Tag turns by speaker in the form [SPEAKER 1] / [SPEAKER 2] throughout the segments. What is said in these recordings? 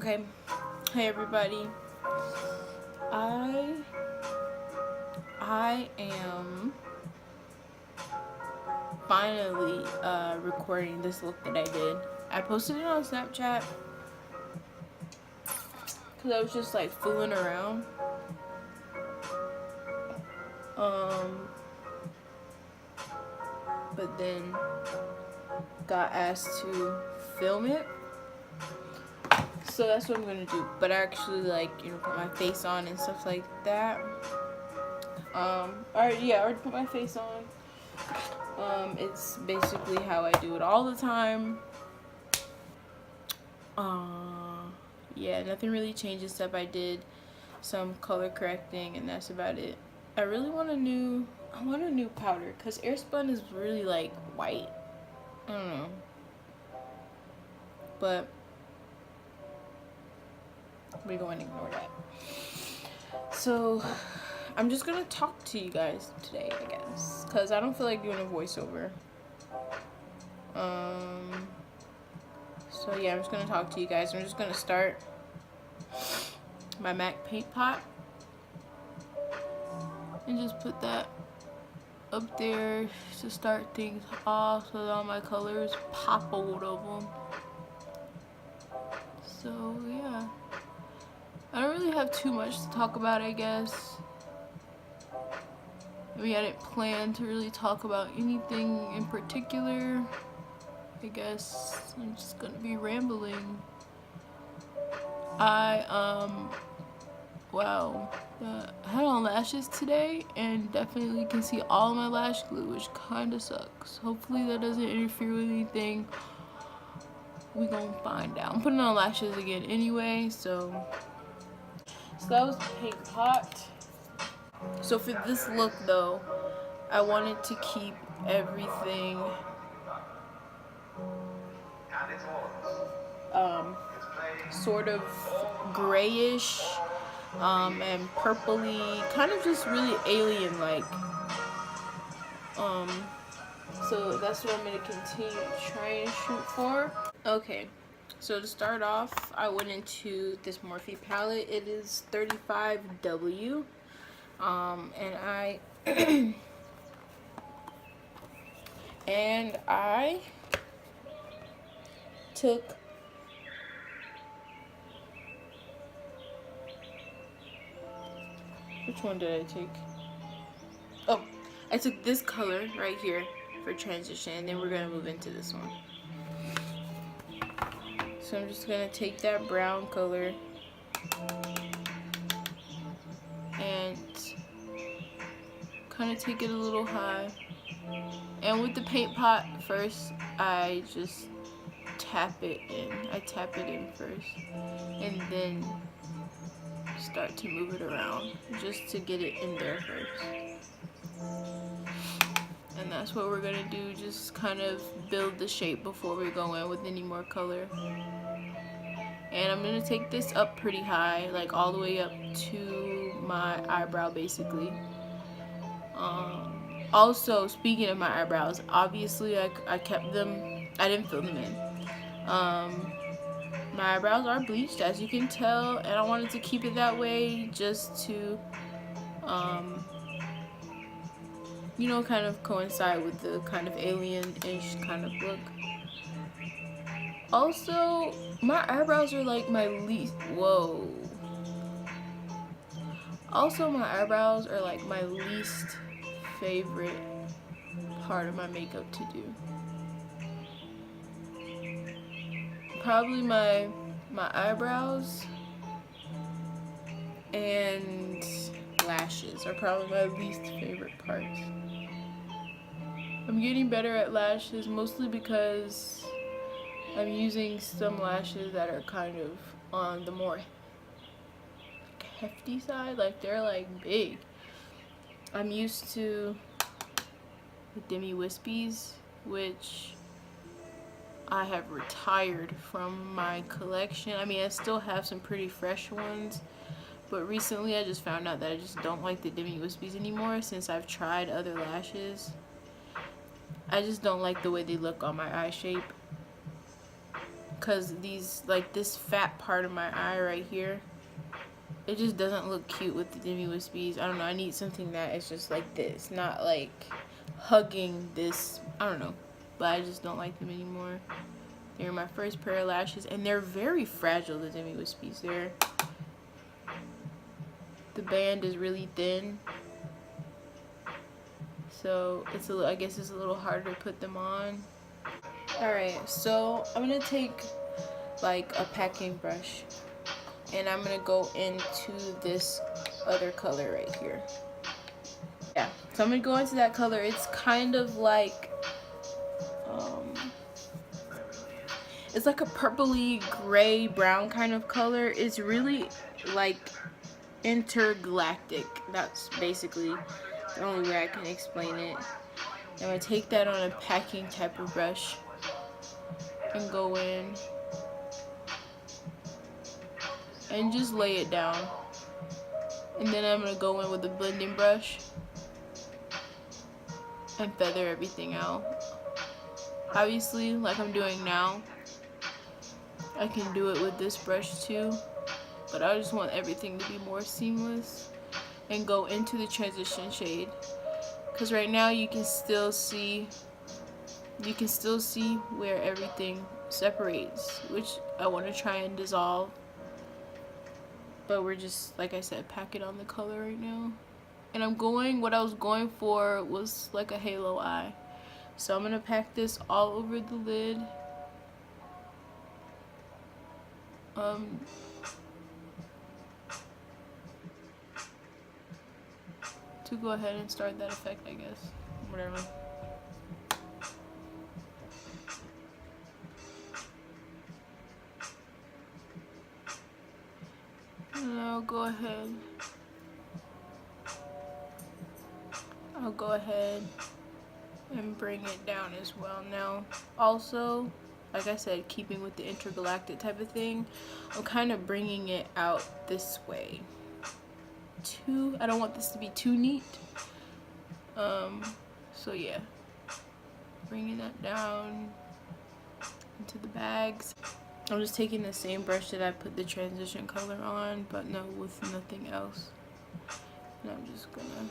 [SPEAKER 1] Okay, hey everybody. I am finally recording this look that I did. I posted it on Snapchat because I was just like fooling around. But then got asked to film it. So that's what I'm gonna do. But I actually put my face on and stuff like that. I already put my face on. It's basically how I do it all the time. Yeah, nothing really changed except I did some color correcting and that's about it. I really want a new powder because Airspun is really like white. I don't know. But we're going to ignore that. So I'm just gonna talk to you guys today, I guess, because I don't feel like doing a voiceover. So yeah, I'm just gonna talk to you guys. I'm just gonna start my MAC paint pot and just put that up there to start things off so that all my colors pop out of them. So yeah, I don't really have too much to talk about, I guess. I mean, I didn't plan to really talk about anything in particular. I guess I'm just gonna be rambling. Wow, I had on lashes today and definitely can see all my lash glue, which kind of sucks. Hopefully that doesn't interfere with anything. We gonna find out. I'm putting on lashes again anyway, so that was the paint pot. So for this look though, I wanted to keep everything sort of grayish and purpley, kind of just really alien like. So that's what I'm going to continue trying to shoot for. Okay, so to start off, I went into this Morphe palette. It is 35W, and I took which one did I take? Oh, I took this color right here for transition, and then we're gonna move into this one. So I'm just gonna take that brown color and kind of take it a little high. And with the paint pot first, I just tap it in. I tap it in first, and then start to move it around just to get it in there first. And that's what we're gonna do, just kind of build the shape before we go in with any more color. And I'm gonna take this up pretty high, like all the way up to my eyebrow basically. Also, speaking of my eyebrows, obviously I kept them, I didn't fill them in. My eyebrows are bleached, as you can tell, and I wanted to keep it that way just to you know, kind of coincide with the kind of alien-ish kind of look. Also, my eyebrows are like my least, Also, my eyebrows are like my least favorite part of my makeup to do. Probably my eyebrows and lashes are probably my least favorite parts. I'm getting better at lashes mostly because I'm using some lashes that are kind of on the more hefty side, like they're like big. I'm used to the Demi Wispies, which I have retired from my collection. I mean, I still have some pretty fresh ones, but recently I just found out that I just don't like the Demi Wispies anymore since I've tried other lashes. I just don't like the way they look on my eye shape. because these, like this fat part of my eye right here, it just doesn't look cute with the Demi Wispies. I don't know, I need something that is just like this, not like hugging this. I don't know, but I just don't like them anymore. They're my first pair of lashes, and they're very fragile, the Demi Wispies. The band is really thin, so it's a little, I guess it's a little harder to put them on. Alright, so I'm gonna take like a packing brush, and I'm gonna go into this other color right here. Yeah, so I'm gonna go into that color. It's kind of like it's like a purpley gray brown kind of color. It's really like intergalactic. That's basically the only way I can explain it. I'm gonna take that on a packing type of brush and go in and just lay it down. And then I'm gonna go in with a blending brush and feather everything out. Obviously, like I'm doing now, I can do it with this brush too, but I just want everything to be more seamless and go into the transition shade, because right now you can still see where everything separates, which I want to try and dissolve, but we're just, like I said, packing on the color right now. And what I was going for was like a halo eye, so I'm gonna pack this all over the lid. To go ahead and start that effect, I guess. Whatever. And I'll go ahead and bring it down as well. Now, also, like I said, keeping with the intergalactic type of thing, I'm kind of bringing it out this way. I don't want this to be too neat. So yeah, bringing that down into the bags. I'm just taking the same brush that I put the transition color on, but no, with nothing else. And I'm just gonna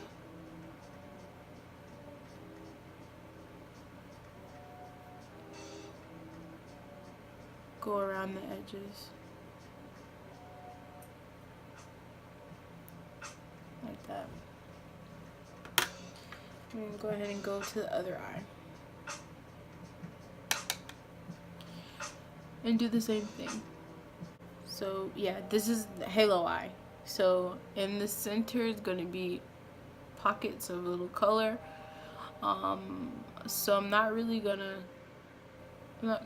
[SPEAKER 1] go around the edges like that. I'm gonna go ahead and go to the other eye and do the same thing. So yeah, this is the halo eye. So in the center is gonna be pockets of little color. So I'm not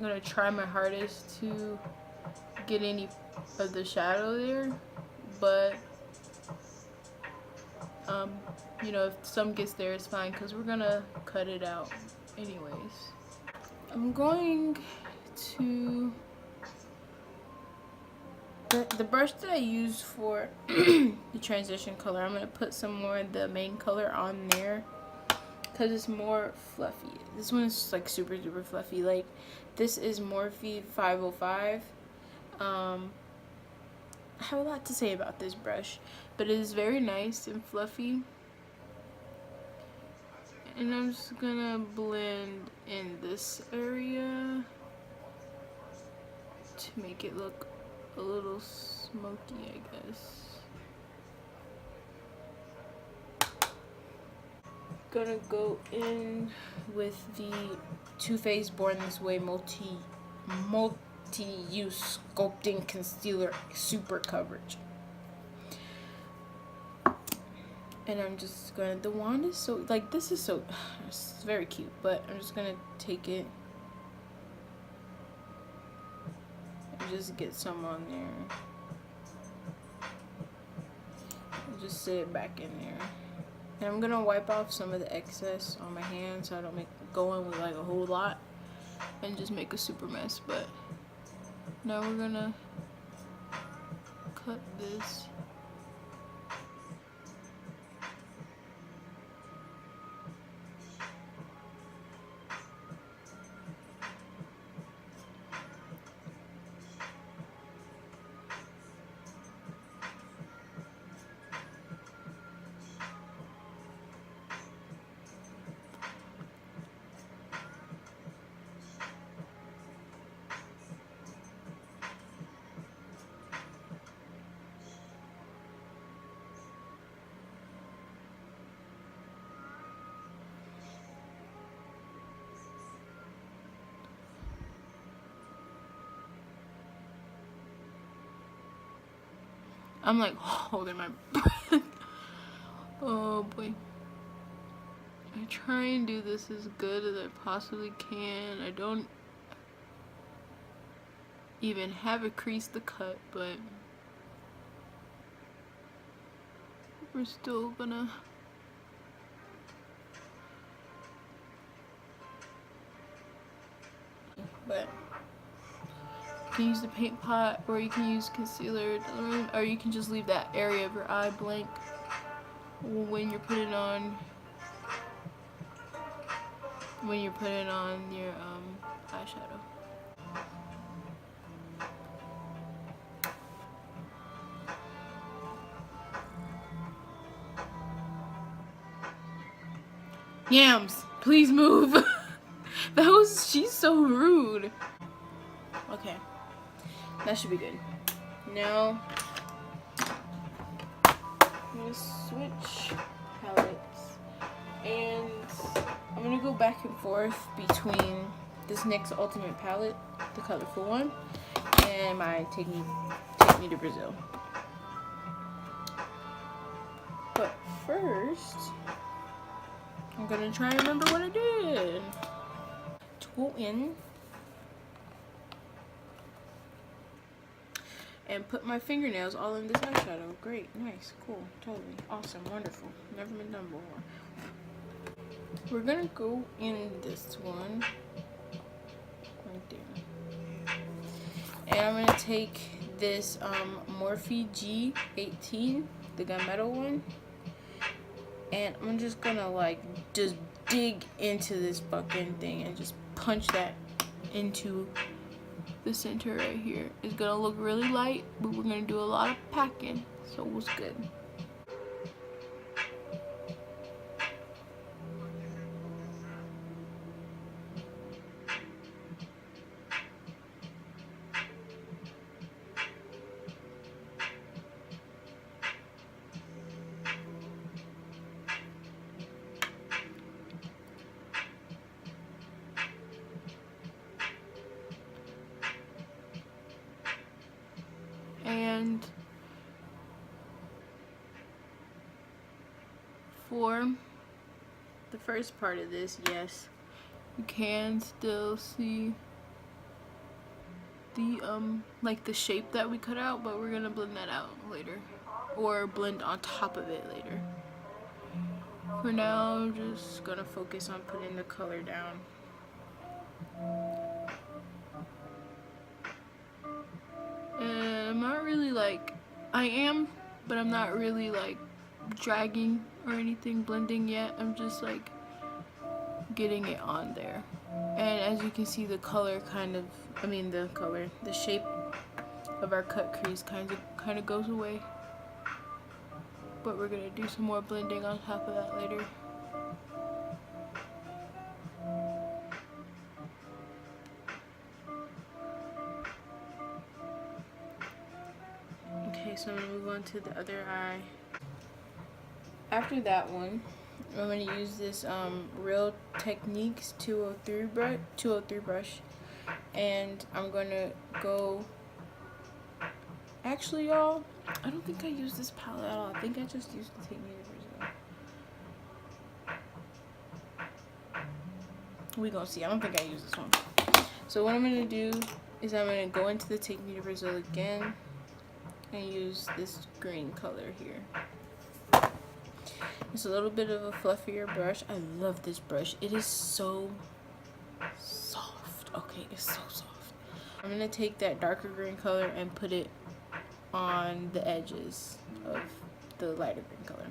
[SPEAKER 1] gonna try my hardest to get any of the shadow there, but you know, if some gets there, it's fine, because we're gonna cut it out anyways. I'm going to the brush that I use for the transition color. I'm gonna put some more of the main color on there because it's more fluffy. This one is like super fluffy. Like, this is Morphe 505. I have a lot to say about this brush, but it is very nice and fluffy. And I'm just gonna blend in this area to make it look a little smoky, I guess. Gonna go in with the Too Faced Born This Way multi-use sculpting concealer super coverage. And I'm just gonna, the wand is so, like, this is so, it's very cute, but I'm just gonna take it and just get some on there. And just sit it back in there. And I'm gonna wipe off some of the excess on my hand so I don't go in with like a whole lot and just make a super mess. But now we're gonna cut this. I'm like holding my breath. Oh boy. I try and do this as good as I possibly can. I don't even have a crease to cut, but we're still gonna. But you can use the paint pot, or you can use concealer, or you can just leave that area of your eye blank when you're putting on your eyeshadow. Yams, please move. She's so rude. Okay, that should be good. Now, I'm gonna switch palettes, and I'm gonna go back and forth between this NYX Ultimate palette, the colorful one, and my Take Me to Brazil. But first, I'm gonna try and remember what I did. To go in and put my fingernails all in this eyeshadow. Great, nice, cool, totally, awesome, wonderful. Never been done before. We're gonna go in this one right there. And I'm gonna take this Morphe G18, the gunmetal one. And I'm just gonna like just dig into this fucking thing and just punch that into the center right here. It's gonna look really light, but we're gonna do a lot of packing, so what's good. And for the first part of this, yes, you can still see the like the shape that we cut out, but we're gonna blend that out later, or blend on top of it later. For now, I'm just gonna focus on putting the color down. And I'm not really like, I am, but I'm not really like dragging or anything, blending yet. I'm just like getting it on there. And as you can see, the color the shape of our cut crease kind of goes away. But we're gonna do some more blending on top of that later. Okay, so I'm gonna move on to the other eye. After that one, I'm going to use this Real Techniques 203 brush, and I'm going to go, actually y'all, I don't think I used this palette at all. I think I just used the Take Me to Brazil. We gonna see. I don't think I used this one. So what I'm going to do is I'm going to go into the Take Me to Brazil again and use this green color here. It's a little bit of a fluffier brush. I love this brush. It is so soft. Okay, it's so soft. I'm gonna take that darker green color and put it on the edges of the lighter green color.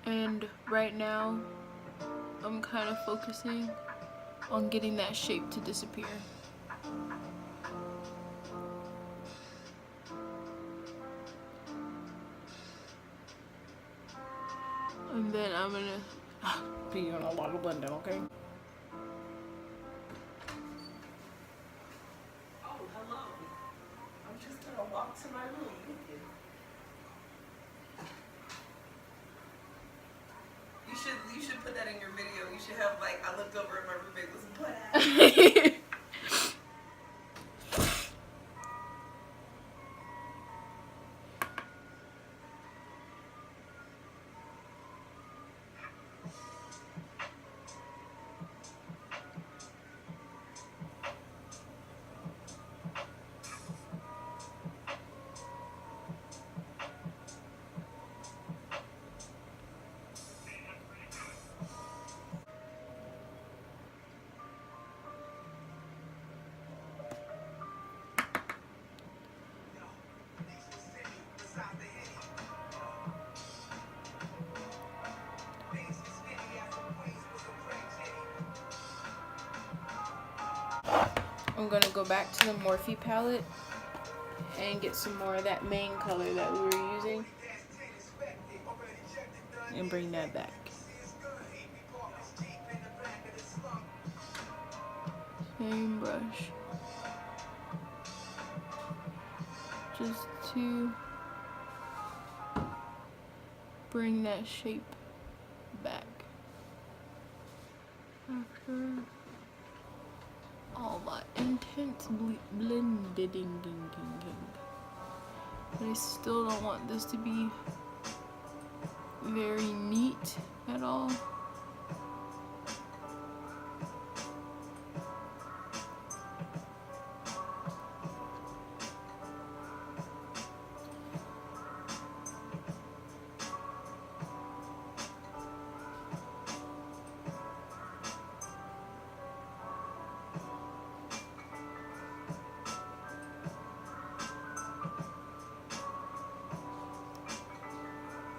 [SPEAKER 1] And right now, I'm kind of focusing on getting that shape to disappear. And then I'm gonna be doing a lot of blending, okay?
[SPEAKER 2] Oh, hello. I'm just gonna walk to my room with you. You should put that in your video. You should have like, I looked over and my roommate was black.
[SPEAKER 1] I'm gonna go back to the Morphe palette and get some more of that main color that we were using and bring that back. Same brush. Just to bring that shape back. After all that intense blending, but I still don't want this to be very neat at all.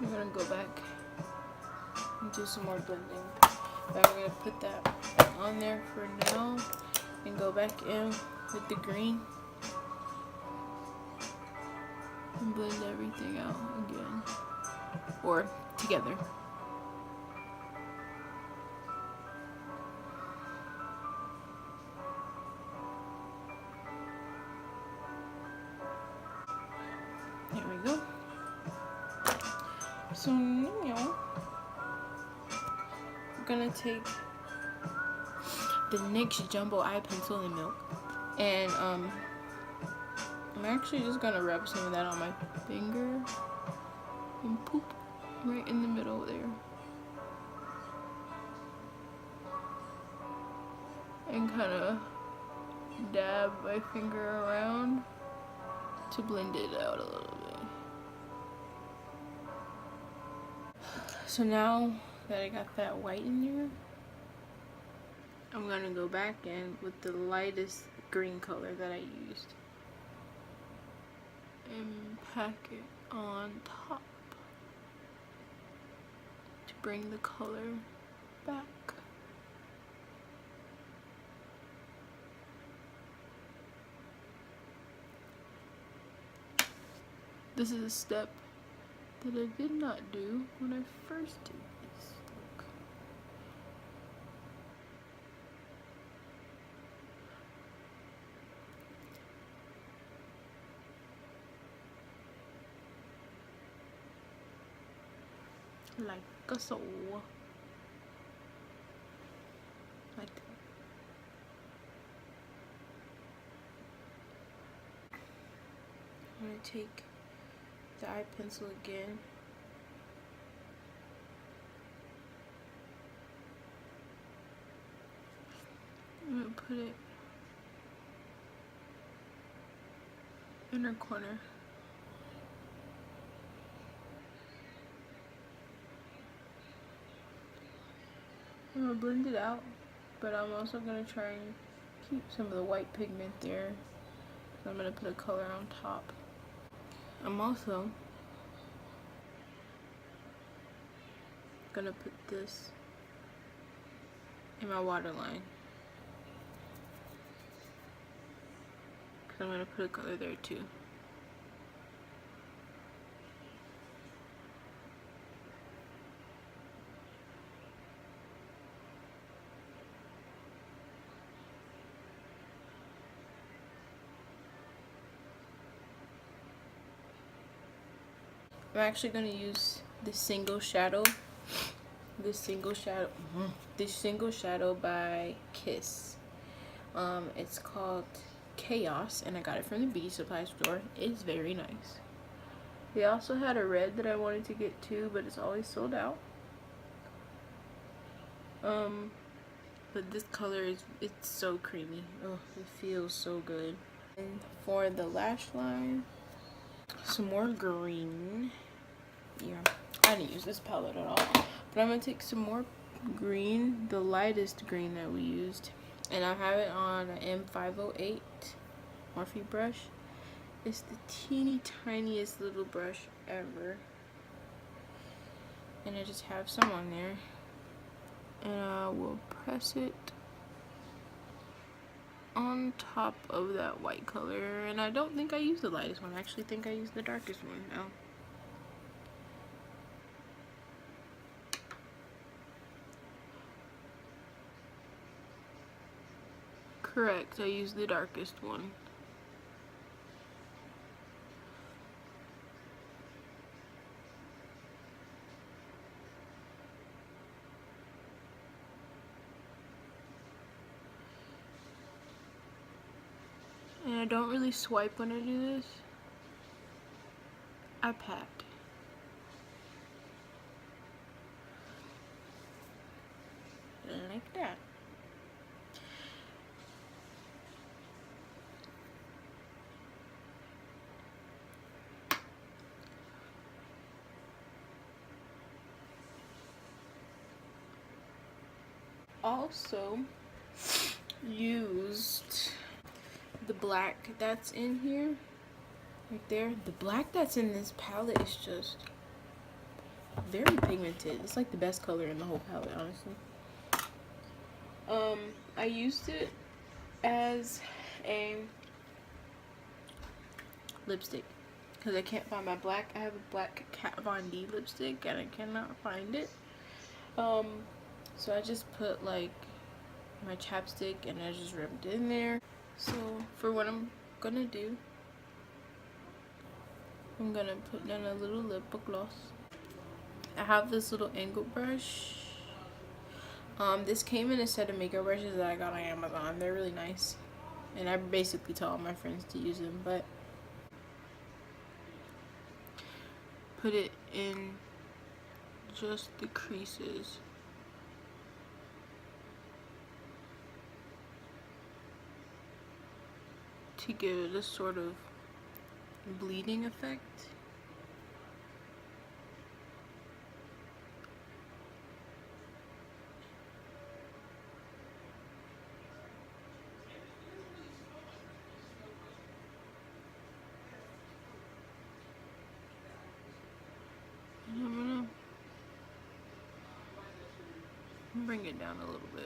[SPEAKER 1] I'm gonna go back and do some more blending. But I'm gonna put that on there for now and go back in with the green and blend everything out again, or together. There we go. So now I'm gonna take the NYX Jumbo Eye Pencil in Milk, and I'm actually just gonna rub some of that on my finger and poop right in the middle there, and kind of dab my finger around to blend it out a little bit. So now that I got that white in there, I'm gonna go back in with the lightest green color that I used and pack it on top to bring the color back. This is a step that I did not do when I first did this look. Like so. Like that. I'm gonna take the eye pencil again. I'm gonna put it inner corner. I'm gonna blend it out, but I'm also gonna try and keep some of the white pigment there. So I'm gonna put a color on top. I'm also gonna put this in my waterline, because I'm gonna put a color there too. I'm actually gonna use this single shadow. This single shadow by Kiss. It's called Chaos, and I got it from the beauty supply store. It's very nice. They also had a red that I wanted to get too, but it's always sold out. But this color it's so creamy. Oh, it feels so good. And for the lash line, some more green. Yeah, I didn't use this palette at all, but I'm gonna take some more green, the lightest green that we used, and I have it on an M508 Morphe brush. It's the teeny tiniest little brush ever, and I just have some on there, and I will press it on top of that white color. And I don't think I used the lightest one. I actually think I used the darkest one now. Correct, I used the darkest one. And I don't really swipe when I do this. I pat. Like that. Also used the black that's in here, right there. The black that's in this palette is just very pigmented. It's like the best color in the whole palette, honestly. I used it as a lipstick because I can't find my black. I have a black Kat Von D lipstick and I cannot find it. So I just put like my chapstick and I just rubbed it in there. So for what I'm gonna do, I'm gonna put down a little lip gloss. I have this little angle brush. This came in a set of makeup brushes that I got on Amazon. They're really nice, and I basically tell all my friends to use them, but put it in just the creases. To give it a sort of bleeding effect. And I'm gonna bring it down a little bit.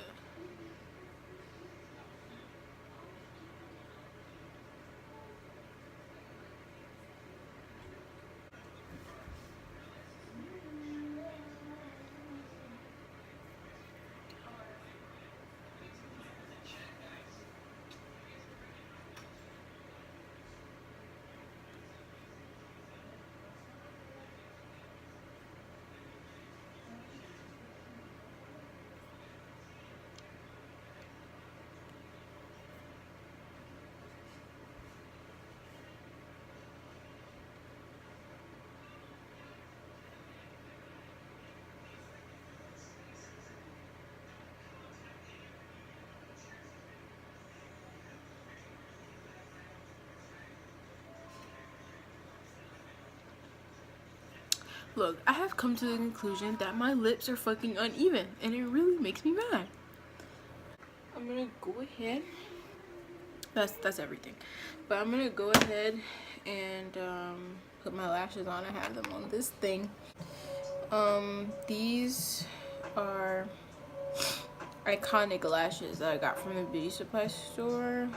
[SPEAKER 1] Look, I have come to the conclusion that my lips are fucking uneven, and it really makes me mad. I'm gonna go ahead. That's everything. But I'm gonna go ahead and put my lashes on. I have them on this thing. These are iconic lashes that I got from the beauty supply store.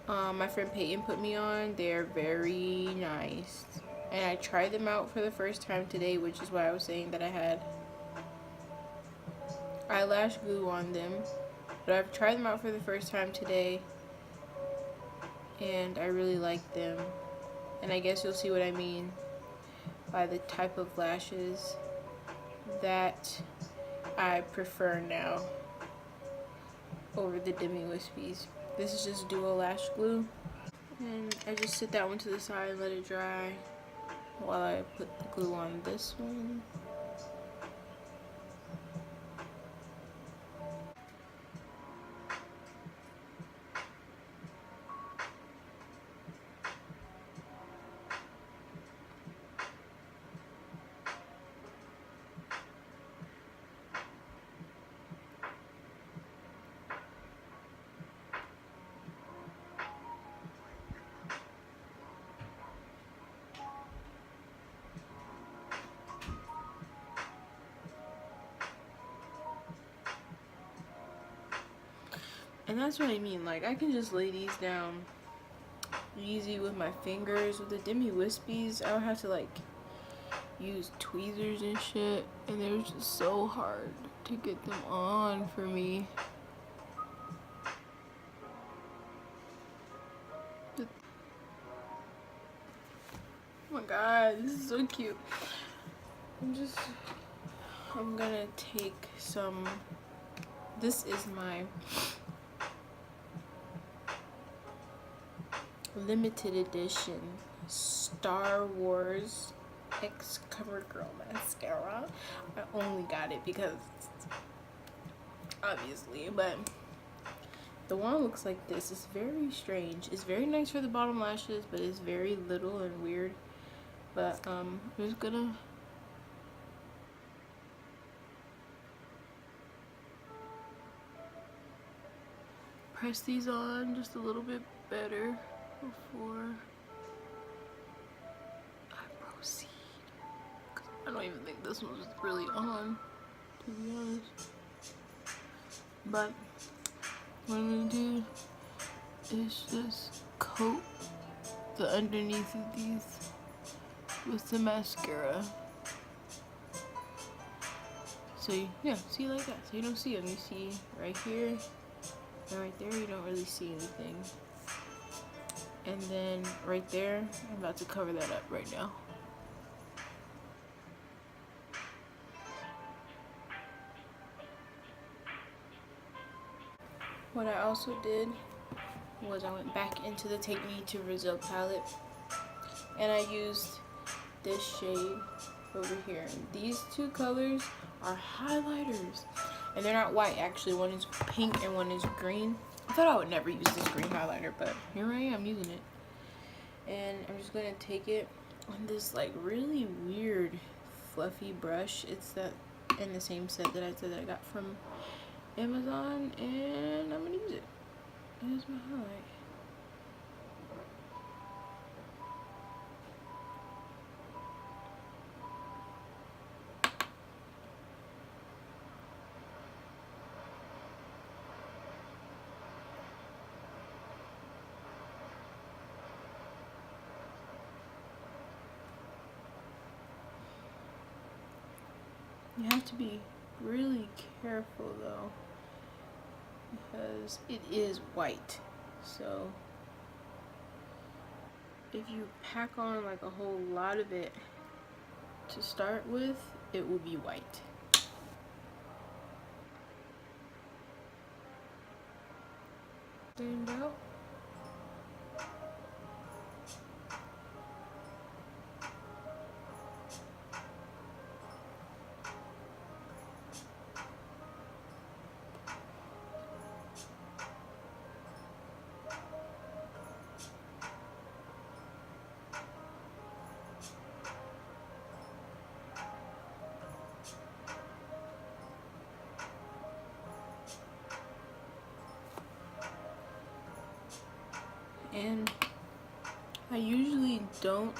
[SPEAKER 1] My friend Peyton put me on. They're very nice. And I tried them out for the first time today, which is why I was saying that I had eyelash glue on them. But I've tried them out for the first time today, and I really like them. And I guess you'll see what I mean by the type of lashes that I prefer now over the demi wispies. This is just dual lash glue, and I just sit that one to the side and let it dry while I put the glue on this one. And that's what I mean, like I can just lay these down easy with my fingers. With the demi wispies, I would have to like use tweezers and shit, and they're just so hard to get them on for me. But, oh my god, this is so cute. I'm gonna take some, this is my limited edition Star Wars X CoverGirl mascara. I only got it because obviously, but the one looks like this. It's very strange. It's very nice for the bottom lashes, but it's very little and weird. But I'm just gonna press these on just a little bit better before I proceed. 'Cause I don't even think this one was really on, to be honest. But what I'm gonna do is just coat the underneath of these with the mascara. So yeah, see like that. So you don't see them. You see right here and right there. You don't really see anything. And then right there, I'm about to cover that up right now. What I also did was I went back into the Take Me to Brazil palette, and I used this shade over here. And these two colors are highlighters, and they're not white actually. One is pink and one is green. I thought I would never use this green highlighter, but here I am using it. And I'm just gonna take it on this like really weird fluffy brush. It's that in the same set that I said that I got from Amazon, and I'm gonna use it as my highlight. You have to be really careful though, because it is white. So if you pack on like a whole lot of it to start with, it will be white. Stand out. And I usually don't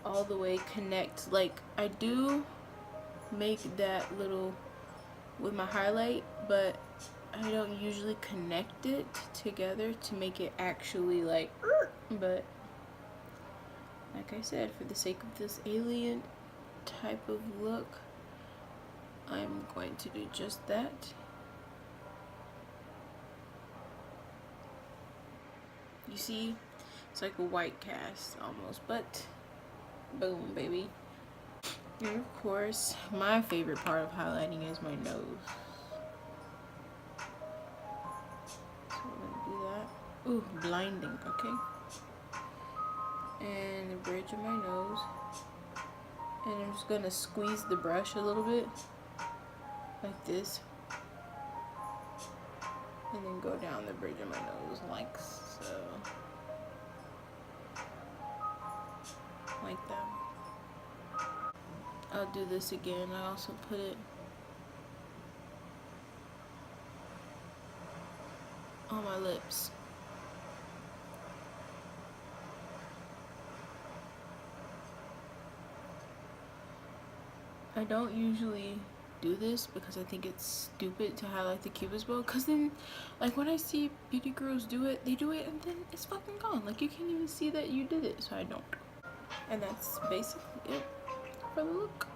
[SPEAKER 1] all the way connect. Like I do make that little with my highlight, but I don't usually connect it together to make it actually like, but like I said, for the sake of this alien type of look, I'm going to do just that. You see, It's like a white cast almost, but boom, baby. And of course, my favorite part of highlighting is my nose. So I'm gonna do that. Ooh, blinding, okay. And the bridge of my nose. And I'm just gonna squeeze the brush a little bit, like this. And then go down the bridge of my nose, like so. Like that. I'll do this again. I also put it on my lips. I don't usually do this because I think it's stupid to highlight the cupid's bow, because then like when I see beauty girls do it, they do it and then it's fucking gone. Like you can't even see that you did it, so I don't. And that's basically it for the look.